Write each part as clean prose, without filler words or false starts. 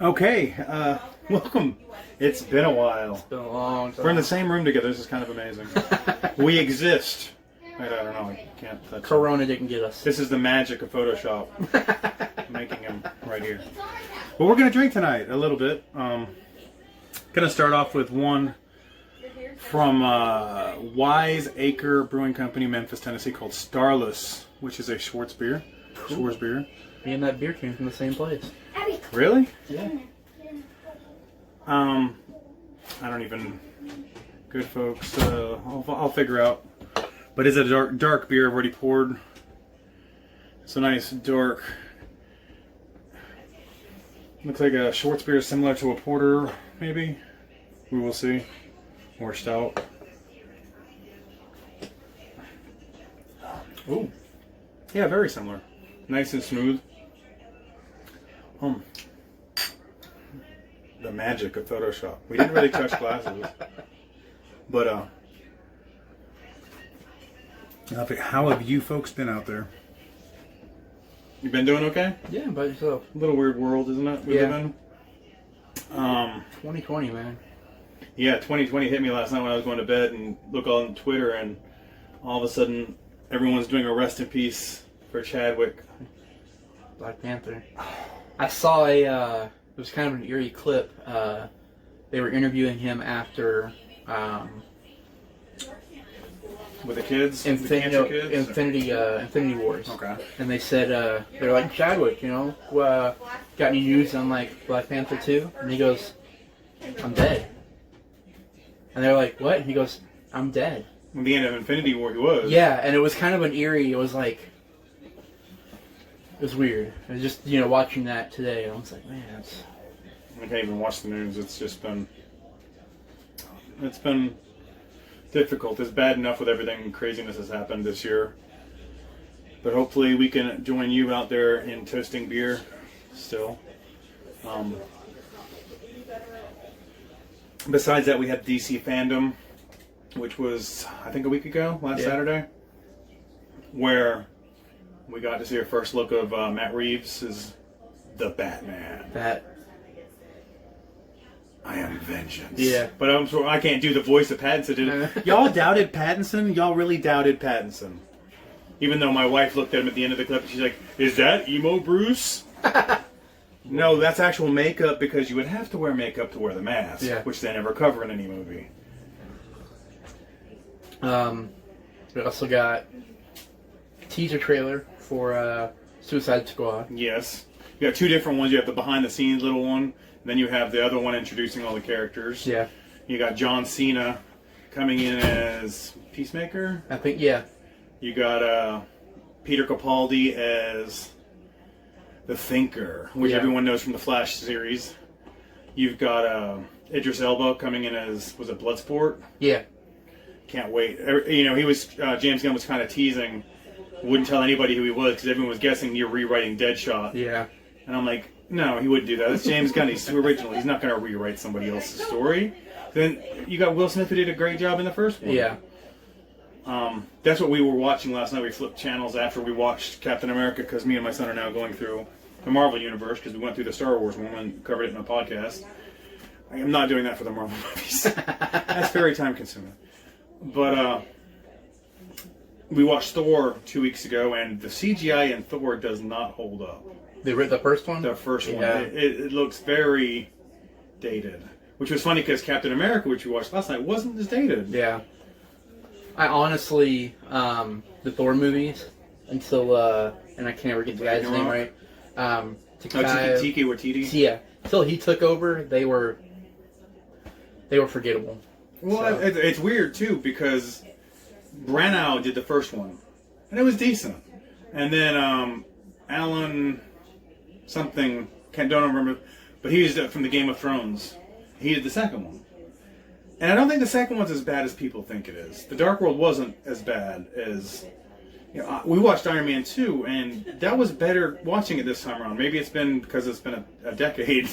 Okay, welcome. It's been a while. It's been a long time. We're in the same room together. This is kind of amazing. We exist. I don't know. I can't touch Corona didn't get us. This is the magic of Photoshop. Making him right here. But we're going to drink tonight a little bit. Going to start off with one from Wise Acre Brewing Company, Memphis, Tennessee, called Starless, which is a Schwartz beer. Cool. Schwartz beer. Me and that beer came from the same place. Really? Yeah. I don't even. Good folks. I'll figure out. But it's a dark beer. I've already poured. It's a nice dark. Looks like a Schwartz beer similar to a porter, maybe. We will see. Or stout. Ooh. Yeah, very similar. Nice and smooth. The magic of Photoshop. We didn't really touch glasses. But, how have you folks been out there? You been doing okay? Yeah, by yourself. A little weird world, isn't it? We live in? 2020, man. Yeah, 2020 hit me last night when I was going to bed and look on Twitter, and all of a sudden everyone's doing a rest in peace for Chadwick. Black Panther. I saw it was kind of an eerie clip. They were interviewing him after with the kids? Infinity Wars. Okay. And they said, they're like, Chadwick, got any news on like Black Panther 2? And he goes, I'm dead. And they're like, what? And he goes, I'm dead. At the end of Infinity War, he was. Yeah, and it was kind of an eerie, it was like, it was weird. I was just, watching that today, I was like, man, that's... I can't even watch the news. It's been difficult. It's bad enough with everything craziness has happened this year. But hopefully we can join you out there in toasting beer still. Besides that, we had DC Fandom, which was, I think, a week ago, last Saturday, where we got to see our first look of Matt Reeves as the Batman. I am vengeance. Yeah. But I can't do the voice of Pattinson. Y'all doubted Pattinson? Y'all really doubted Pattinson. Even though my wife looked at him at the end of the clip and she's like, is that emo Bruce? No, that's actual makeup because you would have to wear makeup to wear the mask, which they never cover in any movie. We also got a teaser trailer for Suicide Squad. Yes. You got two different ones. You have the behind-the-scenes little one, and then you have the other one introducing all the characters. Yeah. You got John Cena coming in as Peacemaker. I think, yeah. You got Peter Capaldi as the Thinker, which everyone knows from the Flash series. You've got Idris Elba coming in as, was it Bloodsport? Yeah. Can't wait. He was, James Gunn was kind of teasing, wouldn't tell anybody who he was because everyone was guessing you're rewriting Deadshot. Yeah. And I'm like, no, he wouldn't do that. It's James Gunn. He's original. He's not going to rewrite somebody else's story. Then you got Will Smith who did a great job in the first one. Yeah. That's what we were watching last night. We flipped channels after we watched Captain America because me and my son are now going through the Marvel Universe because we went through the Star Wars one and covered it in a podcast. I'm not doing that for the Marvel movies. That's very time consuming. But we watched Thor 2 weeks ago, and the CGI in Thor does not hold up. The first one? The first one. It looks very dated. Which was funny because Captain America, which we watched last night, wasn't as dated. Yeah. I honestly, the Thor movies, until, and I can never get the guy's name right. Taika Waititi? Yeah. Until he took over, they were forgettable. Well, it's weird, too, because Branagh did the first one, and it was decent. And then Alan something, don't remember, but he was from the Game of Thrones. He did the second one. And I don't think the second one's as bad as people think it is. The Dark World wasn't as bad as... we watched Iron Man 2, and that was better watching it this time around. Maybe it's been because it's been a decade.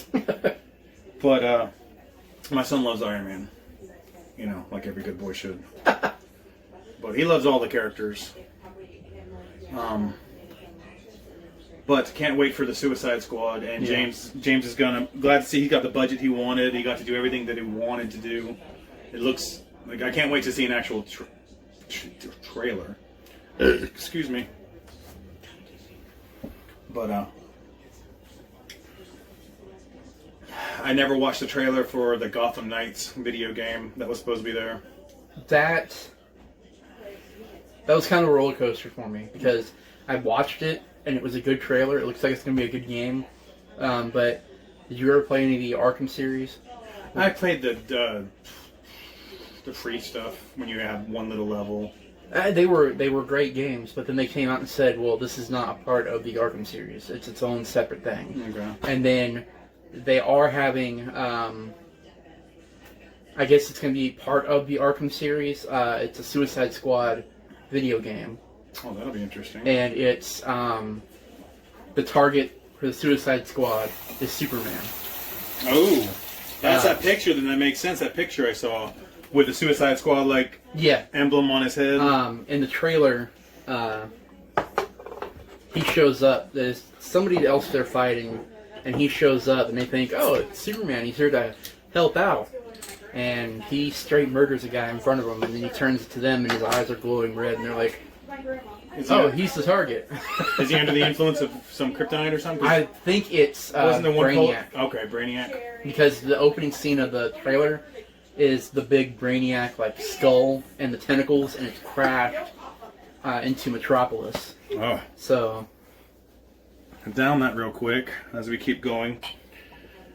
But my son loves Iron Man. Like every good boy should. But he loves all the characters. But can't wait for the Suicide Squad. And James is glad to see he got the budget he wanted. He got to do everything that he wanted to do. It looks like I can't wait to see an actual trailer. Excuse me. But I never watched the trailer for the Gotham Knights video game that was supposed to be there. That was kind of a roller coaster for me because I watched it and it was a good trailer. It looks like it's going to be a good game. But did you ever play any of the Arkham series? I played the free stuff when you have one little level. They were great games, but then they came out and said, well, this is not a part of the Arkham series. It's its own separate thing. Okay. And then they are having, I guess it's going to be part of the Arkham series. It's a Suicide Squad video game. Oh, that'll be interesting. And it's, the target for the Suicide Squad is Superman. Oh, that's that picture, then that makes sense. That picture I saw with the Suicide Squad, emblem on his head. In the trailer, he shows up. There's somebody else they're fighting, and he shows up, and they think, oh, it's Superman. He's here to help out. And he straight murders a guy in front of them, and then he turns to them, and his eyes are glowing red, and they're like, he's the target. Is he under the influence of some kryptonite or something? I think it's wasn't there one Brainiac. Okay, Brainiac. Because the opening scene of the trailer is the big Brainiac skull and the tentacles, and it's crashed into Metropolis. Oh. So down that real quick as we keep going.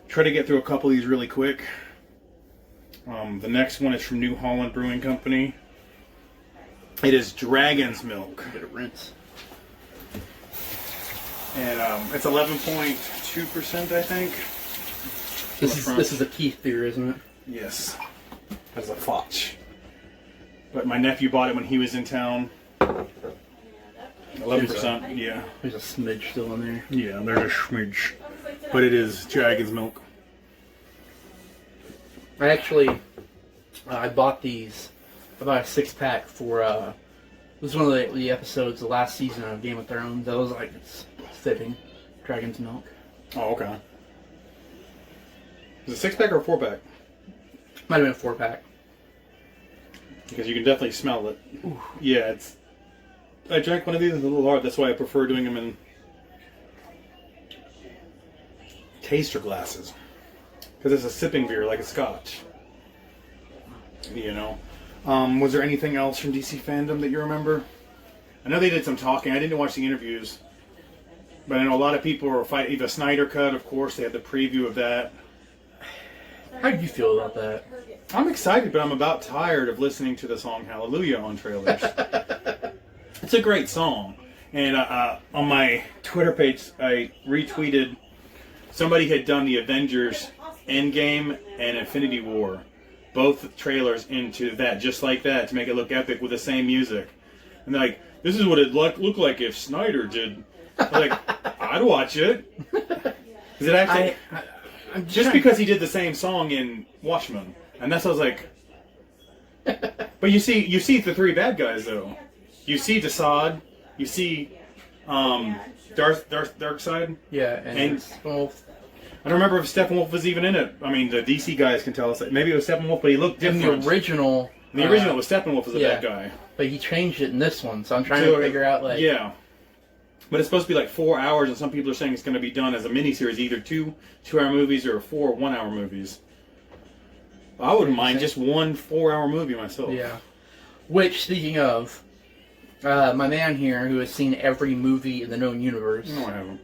Try to get through a couple of these really quick. The next one is from New Holland Brewing Company. It is Dragon's Milk. Get a rinse. And it's 11.2%, I think. This is a Keith beer, isn't it? Yes. As a fotch. But my nephew bought it when he was in town. 11%, yeah. There's a smidge still in there. Yeah, there's a smidge. But it is Dragon's Milk. I actually, I bought these. I bought a 6-pack for, this was one of the episodes, the last season of Game of Thrones. That was it's fitting. Dragon's Milk. Oh, okay. Is it a 6-pack or a 4-pack? Might have been a 4-pack. Because you can definitely smell it. Ooh. Yeah, I drank one of these, it's a little hard. That's why I prefer doing them in taster glasses. Because it's a sipping beer, like a scotch. You know. Was there anything else from DC Fandom that you remember? I know they did some talking. I didn't watch the interviews. But I know a lot of people were fighting. The Snyder Cut, of course. They had the preview of that. How do you feel about that? I'm excited, but I'm about tired of listening to the song Hallelujah on trailers. It's a great song. And on my Twitter page, I retweeted somebody had done the Avengers Endgame and Infinity War, both trailers into that, just like that, to make it look epic with the same music. And they're like, this is what it'd look like if Snyder did. I'm like, I'd watch it. Is it actually... just because he did the same song in Watchmen. And that's what I was like... But you see the three bad guys, though. You see Desaad, you see Darkseid. Yeah, and I don't remember if Steppenwolf was even in it. I mean, the DC guys can tell us that. Maybe it was Steppenwolf, but he looked different. In the original... The original was Steppenwolf was a bad guy. But he changed it in this one, so I'm trying to figure out, Yeah. But it's supposed to be 4 hours, and some people are saying it's going to be done as a miniseries, either two-hour movies or 4 one-hour movies. I wouldn't mind just 1 4-hour movie myself. Yeah. Which, speaking of, my man here, who has seen every movie in the known universe... No, I haven't.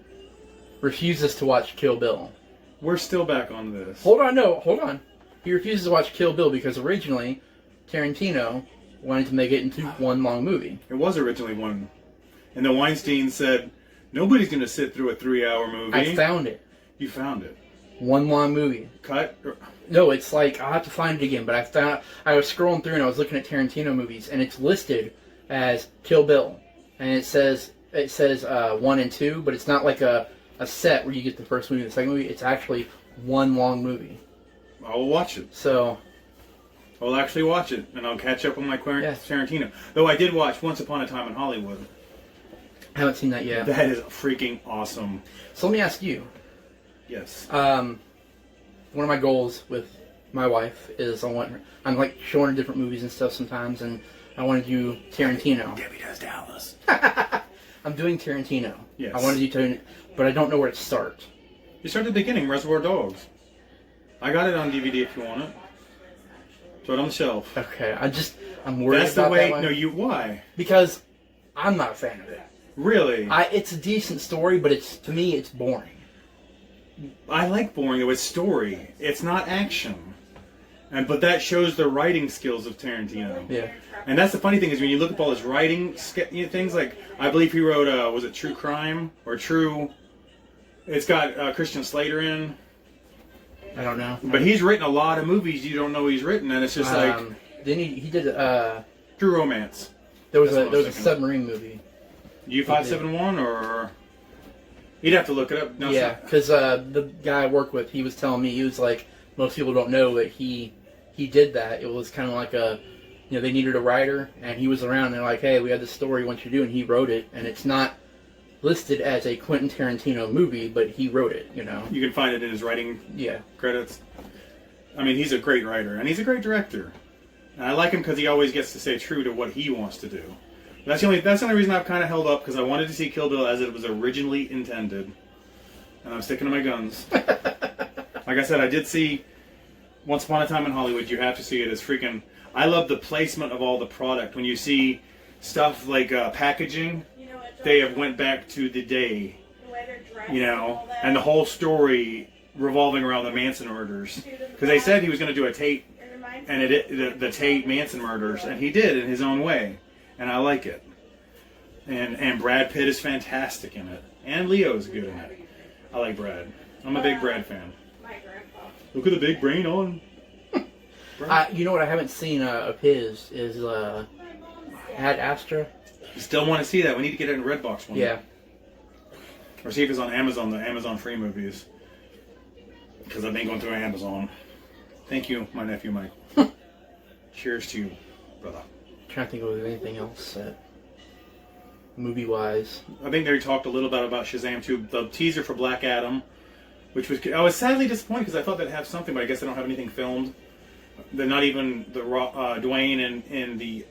...refuses to watch Kill Bill. We're still back on this. Hold on. He refuses to watch Kill Bill because originally, Tarantino wanted to make it into one long movie. It was originally one. And the Weinstein said, nobody's going to sit through a 3-hour movie. I found it. You found it. One long movie. Cut? No, it's I'll have to find it again, but I was scrolling through and I was looking at Tarantino movies, and it's listed as Kill Bill. And it says 1 and 2, but it's not like a set where you get the first movie and the second movie. It's actually one long movie. I will watch it. So... I'll actually watch it, and I'll catch up on my Tarantino. Though I did watch Once Upon a Time in Hollywood. I haven't seen that yet. That is freaking awesome. So let me ask you. Yes. One of my goals with my wife is I'm like showing her different movies and stuff sometimes, and I want to do Tarantino. Debbie Does Dallas. I'm doing Tarantino. Yes. I want to do Tarantino, but I don't know where to start. You start at the beginning, Reservoir Dogs. I got it on DVD if you want it. It's right on the shelf. Okay, I'm worried That's about the way. that one. No, why? Because I'm not a fan of it. Really? It's a decent story, but to me it's boring. I like boring. It was story. It's not action. But that shows the writing skills of Tarantino. Yeah. And that's the funny thing is when you look up all his writing things, like I believe he wrote, was it True Crime or True? It's got Christian Slater in. I don't know. But he's written a lot of movies you don't know he's written, and it's just like then he did True Romance. There was a submarine movie. U571 or you'd have to look it up. No, yeah, because the guy I work with, he was telling me, he was like, most people don't know that he did that. It was kind of like they needed a writer, and he was around. And they're like, hey, we had this story we want you to do, and he wrote it, and it's not listed as a Quentin Tarantino movie, but he wrote it. You can find it in his writing credits. I mean, he's a great writer, and he's a great director. And I like him because he always gets to stay true to what he wants to do. That's the only reason I've kind of held up, because I wanted to see Kill Bill as it was originally intended. And I'm sticking to my guns. Like I said, I did see Once Upon a Time in Hollywood. You have to see it. It's freaking... I love the placement of all the product. When you see stuff like packaging, they have went back to the day, and the whole story revolving around the Manson murders. Because they said he was going to do a Tate, and the Tate Manson murders, and he did in his own way. And I like it. And Brad Pitt is fantastic in it. And Leo is good in it. I like Brad. I'm a big Brad fan. Look at the big brain on. You know what I haven't seen of his is Ad Astra. You still want to see that? We need to get it in Redbox one. Yeah. Or see if it's on Amazon, the Amazon free movies. Because I've been going through Amazon. Thank you, my nephew Mike. Cheers to you, brother. Trying to think of anything else movie wise. I think they talked a little bit about Shazam 2. The teaser for Black Adam, which was... I was sadly disappointed because I thought they'd have something, but I guess they don't have anything filmed. They're not even the Dwayne in the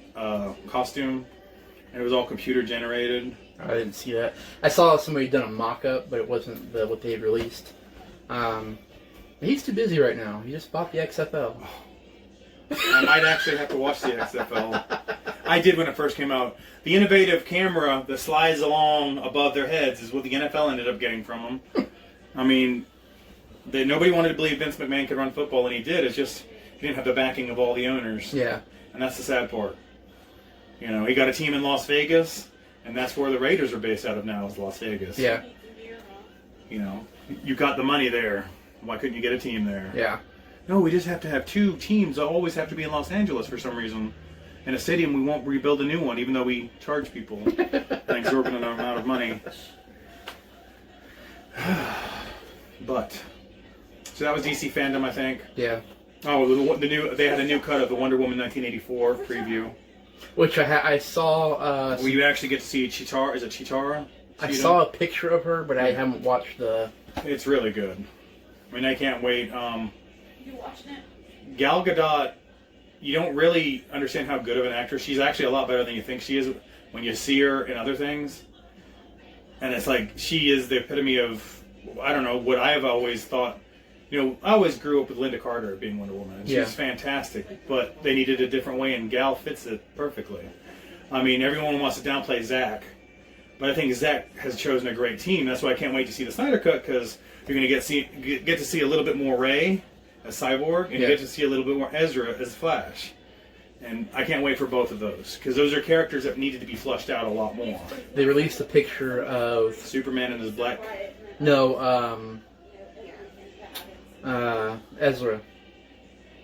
costume. And it was all computer generated. I didn't see that. I saw somebody done a mock-up, but it wasn't what they had released. He's too busy right now. He just bought the XFL. I might actually have to watch the XFL. I did when it first came out. The innovative camera that slides along above their heads is what the NFL ended up getting from them. I mean, nobody wanted to believe Vince McMahon could run football, and he did. It's just he didn't have the backing of all the owners. Yeah. And that's the sad part. He got a team in Las Vegas, and that's where the Raiders are based out of now, is Las Vegas. Yeah. You got the money there. Why couldn't you get a team there? Yeah. No, we just have to have two teams that always have to be in Los Angeles for some reason. In a stadium, we won't rebuild a new one, even though we charge people an exorbitant amount of money. But, so that was DC Fandom, I think. Yeah. Oh, they had a new cut of the Wonder Woman 1984 preview. Which I saw... Where you actually get to see Chitara. Is it Chitara? I saw a picture of her, but I haven't watched the... It's really good. I mean, I can't wait. You watching it? Gal Gadot, you don't really understand how good of an actress. She's actually a lot better than you think she is when you see her in other things. And it's like, she is the epitome of, I don't know, what I have always thought. I always grew up with Linda Carter being Wonder Woman. And she's fantastic, but they needed a different way, and Gal fits it perfectly. I mean, everyone wants to downplay Zack, but I think Zack has chosen a great team. That's why I can't wait to see the Snyder Cut, because you're going to get to see a little bit more Ray as Cyborg, and you get to see a little bit more Ezra as Flash. And I can't wait for both of those, because those are characters that needed to be flushed out a lot more. They released a picture of... Superman in his black... No, Ezra.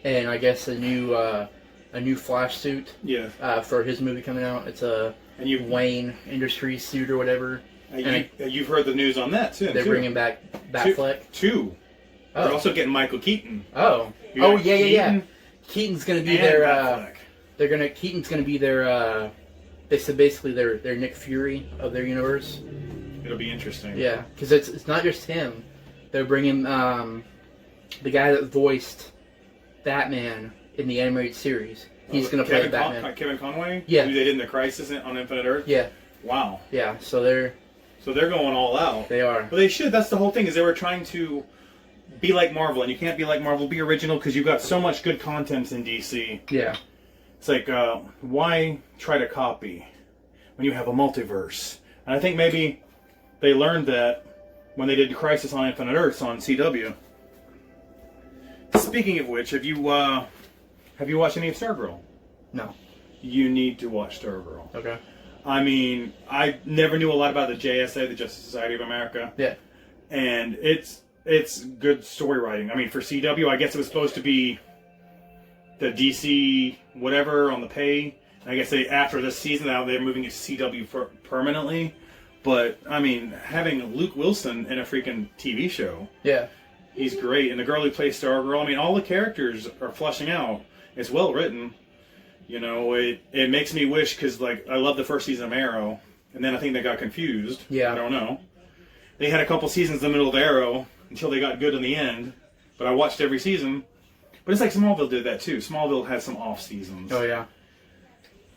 And I guess a new Flash suit. Yeah. For his movie coming out. It's a Wayne Industries suit or whatever. You've heard the news on that, too. They're bringing back Batfleck. Two. Oh. They're also getting Michael Keaton. Oh. Yeah. Keaton's going to be their... Keaton's going to be their They said basically they're Nick Fury of their universe. It'll be interesting. Yeah, because it's not just him. They're bringing the guy that voiced Batman in the animated series. He's going to play Batman. Kevin Conway? Yeah. Who they did in the Crisis on Infinite Earth? Yeah. Wow. Yeah, so they're going all out. They are. But they should. That's the whole thing, is they were trying to be like Marvel, and you can't be like Marvel, be original, because you've got so much good content in DC. Yeah. It's like, why try to copy when you have a multiverse? And I think maybe they learned that when they did Crisis on Infinite Earths on CW. Speaking of which, have you watched any of Stargirl? No. You need to watch Stargirl. Okay. I mean, I never knew a lot about the JSA, the Justice Society of America. Yeah. And it's good story writing. I mean, for CW, I guess it was supposed to be the DC whatever on the pay. And I guess after this season now they're moving it to CW permanently. But I mean, having Luke Wilson in a freaking TV show. Yeah. He's great, and the girl who plays Stargirl. I mean, all the characters are fleshing out. It's well written. You know, it makes me wish, because like I love the first season of Arrow, and then I think they got confused. Yeah. I don't know. They had a couple seasons in the middle of Arrow until they got good in the end. But I watched every season. But it's like Smallville did that too. Smallville had some off seasons. Oh yeah.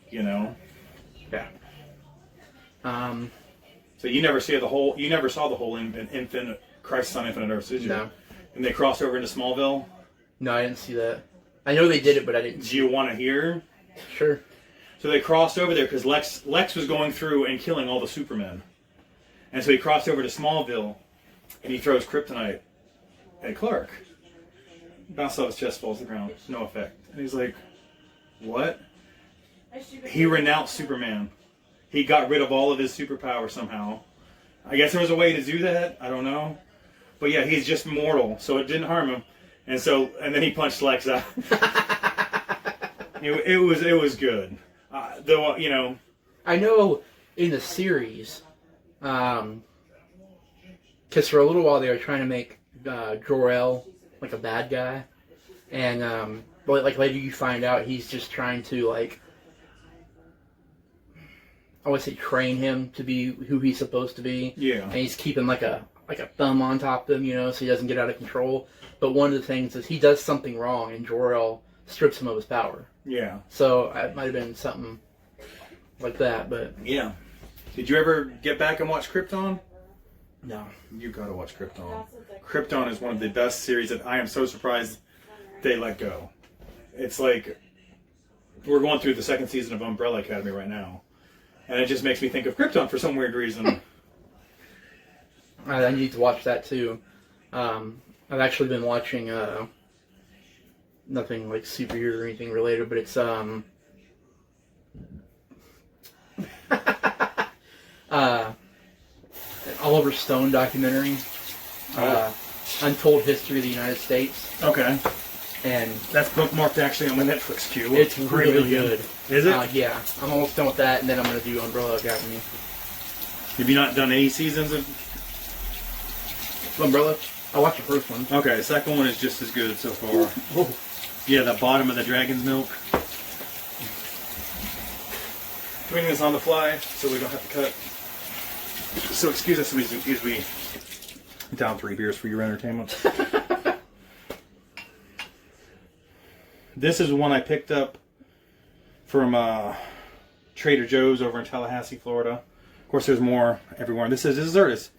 You know. Yeah. So you never saw the whole Infinite Crisis on Infinite Earths, did you? No. And they crossed over into Smallville. No, I didn't see that. I know they did it, but I didn't. Do you want to hear? Sure. So they crossed over there because Lex was going through and killing all the Supermen. And so he crossed over to Smallville, and he throws kryptonite at Clark. Bounces off his chest, falls to the ground. No effect. And he's like, what? He renounced Superman. He got rid of all of his superpowers somehow. I guess there was a way to do that. I don't know. But yeah, he's just mortal, so it didn't harm him. And then he punched Lex out. It was good. Though, you know. I know in the series, because for a little while they were trying to make Jor-El like a bad guy, and but like later you find out he's just trying to like, I would say, train him to be who he's supposed to be. Yeah. And he's keeping like a thumb on top of him, you know, so he doesn't get out of control. But one of the things is he does something wrong, and Jor-El strips him of his power. Yeah. So it might have been something like that, but yeah. Did you ever get back and watch Krypton? no. You gotta watch Krypton. Krypton is one of the best series that I am so surprised they let go. It's like we're going through the second season of Umbrella Academy right now, and it just makes me think of Krypton for some weird reason. I need to watch that too. I've actually been watching nothing like superhero or anything related, but it's an Oliver Stone documentary, Untold History of the United States. Okay. And that's bookmarked actually on my Netflix queue. It's really good. Is it? Yeah. I'm almost done with that, and then I'm going to do Umbrella Academy. Have you not done any seasons of Umbrella? I watched the first one. Okay, the second one is just as good so far. Oh. Yeah, the bottom of the dragon's milk. Doing this on the fly, so we don't have to cut. So excuse us as we down 3 beers for your entertainment. This is one I picked up from Trader Joe's over in Tallahassee, Florida. Of course, there's more everywhere. This is dessert. It's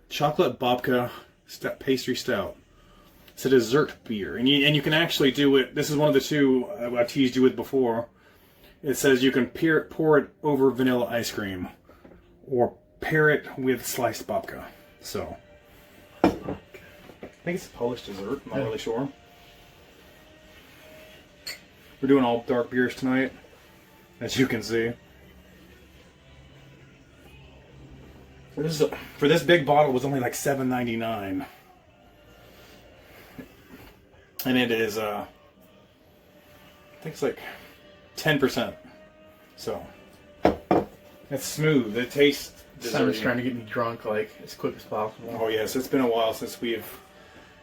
chocolate babka pastry stout. It's a dessert beer, and you can actually do it. This is one of the two I've teased you with before. It says you can pour it over vanilla ice cream, or pair it with sliced babka. So, I think it's a Polish dessert. I'm not really sure. We're doing all dark beers tonight, as you can see. For this big bottle, it was only like $7.99, and it is I think it's like 10%. So it's smooth. It tastes. Simon's trying to get me drunk like as quick as possible. Oh yes, it's been a while since we've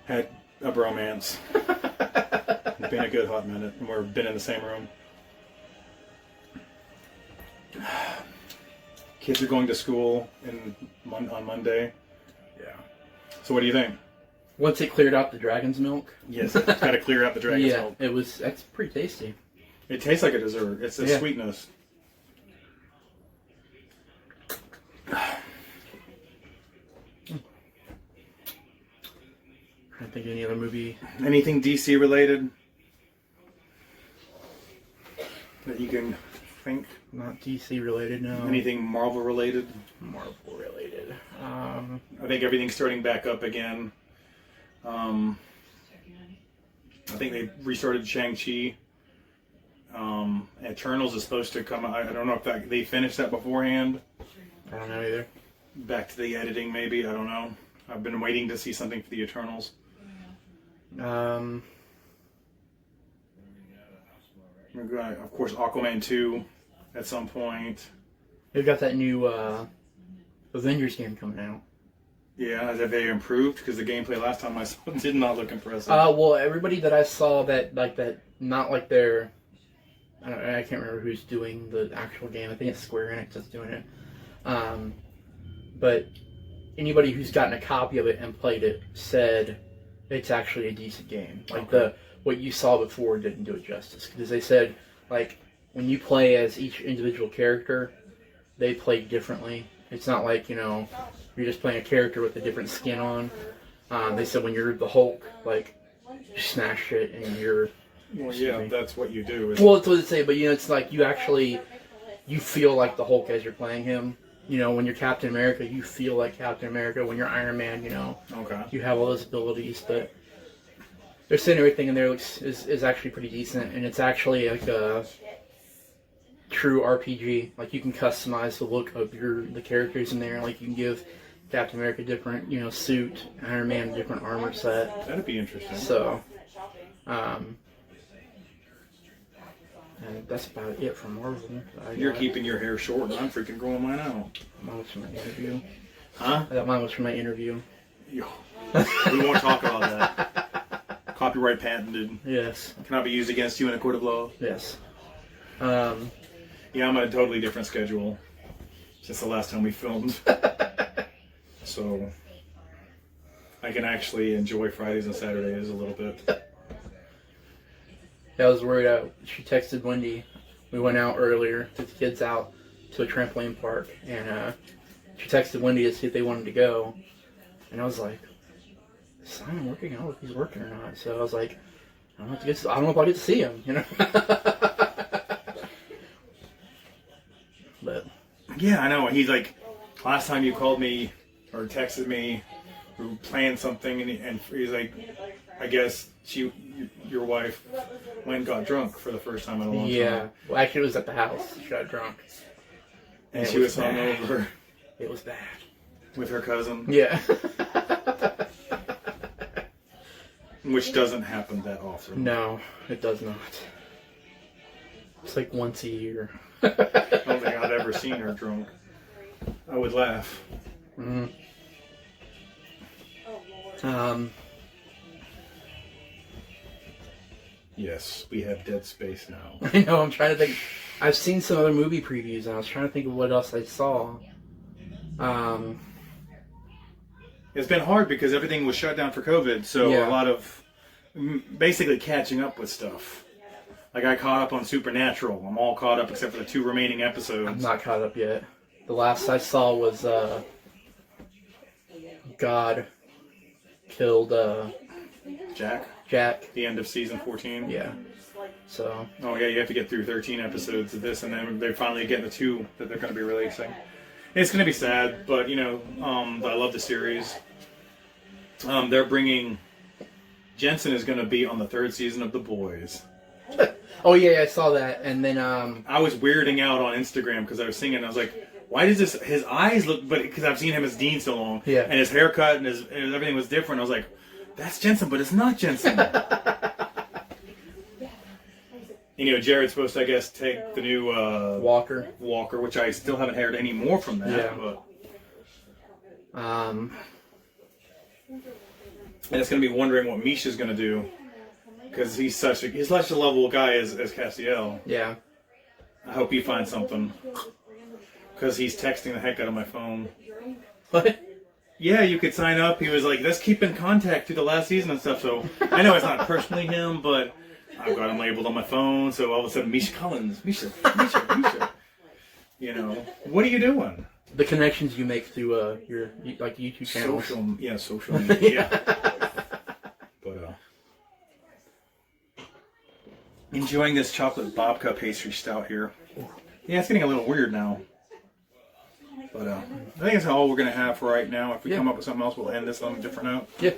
had a bromance. It's been a good hot minute, and we've been in the same room. Kids are going to school on Monday. Yeah. So what do you think? Once it cleared out the dragon's milk. Yes, it's got to clear out the dragon's milk. Yeah, that's pretty tasty. It tastes like a dessert. It's a sweetness. I think any other movie. Anything DC related that you can think? Not DC related, no. Anything Marvel related? Marvel related. I think everything's starting back up again. I think they restarted Shang-Chi. Eternals is supposed to come. I don't know if they finished that beforehand. I don't know either. Back to the editing, maybe. I don't know. I've been waiting to see something for the Eternals. Um, Of course, Aquaman 2 at some point. they've got that new Avengers game coming out. Yeah, have they improved? Because the gameplay last time I saw did not look impressive. Well, everybody that I saw that, not like their... I can't remember who's doing the actual game. I think it's Square Enix that's doing it. But anybody who's gotten a copy of it and played it said it's actually a decent game. Like what you saw before didn't do it justice, because they said like when you play as each individual character, they play differently. It's not like you're just playing a character with a different skin on. They said when you're the Hulk, like you smash shit and you're. Well, yeah, that's what you do. Well, that's what they say, but it's like you feel like the Hulk as you're playing him. When you're Captain America, you feel like Captain America. When you're Iron Man, okay, you have all those abilities. But they're saying everything in there is actually pretty decent, and it's actually like a true RPG. Like you can customize the look of the characters in there. Like you can give Captain America a different suit, Iron Man a different armor set. That'd be interesting. So, and that's about it from Marvel. You're keeping your hair short, and I'm freaking growing mine out. Mine was from my interview. Huh? I thought mine was from my interview. Yo, we won't talk about that. Copyright patented. Yes. Cannot be used against you in a court of law. Yes. Yeah, I'm on a totally different schedule since the last time we filmed. So I can actually enjoy Fridays and Saturdays a little bit. I was worried. She texted Wendy. We went out earlier, took the kids out to a trampoline park, and she texted Wendy to see if they wanted to go. And I was like, "Is Simon working? I don't know if he's working or not." So I was like, "I don't know if I'll get to see him." But yeah, I know. He's like, last time you called me or texted me, we were planning something, and he's like, I guess your wife went and got drunk for the first time in a long time. Yeah. Well, actually, it was at the house. She got drunk. And she was hungover. It was bad. With her cousin. Yeah. Which doesn't happen that often. No, it does not. It's like once a year. I don't think I've ever seen her drunk. I would laugh. Mm-hmm. Yes, we have Dead Space now. I know, I'm trying to think. I've seen some other movie previews, and I was trying to think of what else I saw. It's been hard because everything was shut down for COVID, so a lot of basically catching up with stuff. Like I caught up on Supernatural. I'm all caught up except for the 2 remaining episodes. I'm not caught up yet. The last I saw was God killed Jack? The end of season 14? Yeah. So. Oh yeah, you have to get through 13 episodes of this, and then they're finally getting the 2 that they're going to be releasing. It's going to be sad, but I love the series. They're bringing... Jensen is going to be on the 3rd season of The Boys. Oh yeah, I saw that, and then I was weirding out on Instagram because I was seeing it, and I was like, why does his eyes look... But because I've seen him as Dean so long, and his haircut and everything was different, I was like, that's Jensen, but it's not Jensen. Jared's supposed to, I guess, take the new Walker, which I still haven't heard any more from that. Yeah. But... And it's going to be wondering what Misha's going to do, because he's such a lovable guy as Castiel. Yeah. I hope he finds something. because he's texting the heck out of my phone. What? Yeah, you could sign up. He was like, let's keep in contact through the last season and stuff. So I know it's not personally him, but I've got him labeled on my phone. So all of a sudden, Misha Collins, Misha. You know, what are you doing? The connections you make through your like YouTube channels. Social media. But enjoying this chocolate babka pastry stout here. Yeah, it's getting a little weird now. But I think that's all we're gonna have for right now. If we come up with something else, we'll end this on a different note. Yeah.